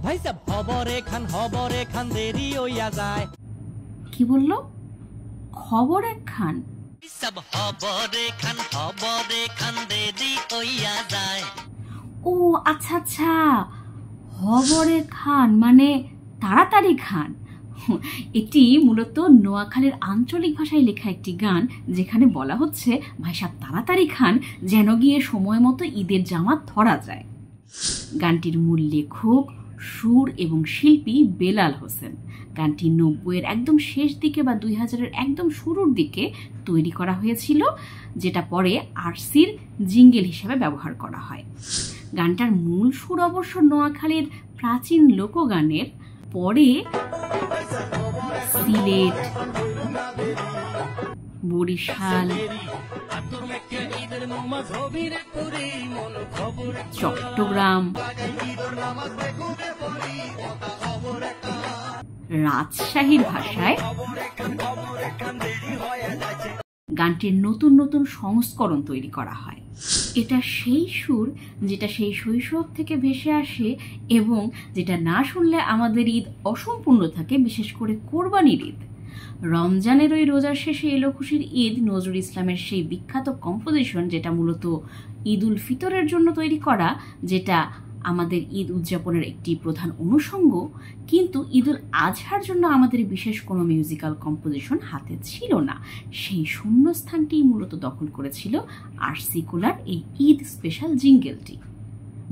ভাই সাব হবরে খান দেরি হইয়া যায়। কি বললো? খবর একখান? সব হবরে খান দেরি হইয়া যায়। ও আচ্ছা আচ্ছা, খবরে খান মানে তাড়াতাড়ি খান। এটি মূলত নোয়াখালীর আঞ্চলিক ভাষায় লেখা একটি গান, যেখানে বলা হচ্ছে ভাই সাহেব তাড়াতাড়ি খান যেন গিয়ে সময় মতো ঈদের জামাত ধরা যায়। গানটির মূল লেখক, সুর এবং শিল্পী বেলাল হোসেন। গানটি 90-এর একদম শেষ দিকে বা 2000-এর একদম শুরুর দিকে তৈরি করা হয়েছিল, যেটা পরে আরসির জিঙ্গেল হিসেবে ব্যবহার করা হয়। গানটার মূল সুর অবশ্য নোয়াখালীর প্রাচীন লোকগানের, পরে সিলেট, বরিশাল, চট্টগ্রাম, রাজশাহীর ভাষায় গানটির নতুন নতুন সংস্করণ তৈরি করা হয়। এটা সেই সুর যেটা সেই শৈশব থেকে ভেসে আসে এবং যেটা না শুনলে আমাদের ঈদ অসম্পূর্ণ থাকে, বিশেষ করে কোরবানির ঈদ। রমজানের ওই রোজার শেষে এলো খুশির ঈদ নজরুল ইসলামের সেই বিখ্যাত কম্পোজিশন, যেটা মূলত ঈদ উল ফিতরের জন্য তৈরি করা, যেটা আমাদের ঈদ উদযাপনের একটি প্রধান অনুষঙ্গ। কিন্তু ঈদ উল আজহার জন্য আমাদের বিশেষ কোনো মিউজিক্যাল কম্পোজিশন হাতে ছিল না। সেই শূন্যস্থানটি মূলত দখল করেছিল আরসি কুলার এই ঈদ স্পেশাল জিঙ্গেলটি।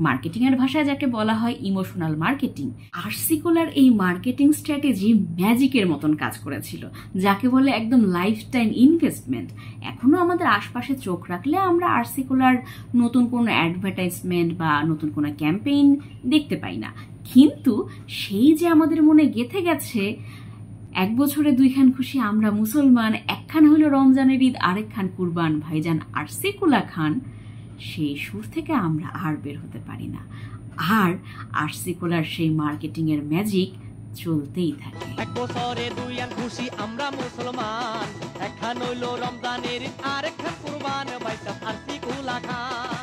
মার্কেটিং এর ভাষায় যাকে বলা হয় ইমোশনাল মার্কেটিং, আরসি কুলার এই মার্কেটিং স্ট্র্যাটেজি ম্যাজিকের মতন কাজ করেছিল, যাকে বলে একদম লাইফ টাইম ইনভেস্টমেন্ট। এখনো আমাদের আশপাশে চোখ রাখলে আমরা আরসি কুলার নতুন কোনো অ্যাডভার্টাইজমেন্ট বা নতুন কোনো ক্যাম্পেইন দেখতে পাই না, কিন্তু সেই যে আমাদের মনে গেঁথে গেছে, এক বছরে দুইখান খুশি আমরা মুসলমান, একখান হলো রমজানের ঈদ, আরেকখান কুরবান ভাইজান আরসি কুলা খান, সেই সুর থেকে আমরা আর বের হতে পারি না। আর আরসি কুলার সেই মার্কেটিং এর ম্যাজিক চলতেই থাকে। এক বছরে দুইখান খুশি আমরা মুসলমান, একখান হইলো রমজানের ঈদ, আরেকখান কুরবান ভাই সাব আরসি কুলা খান।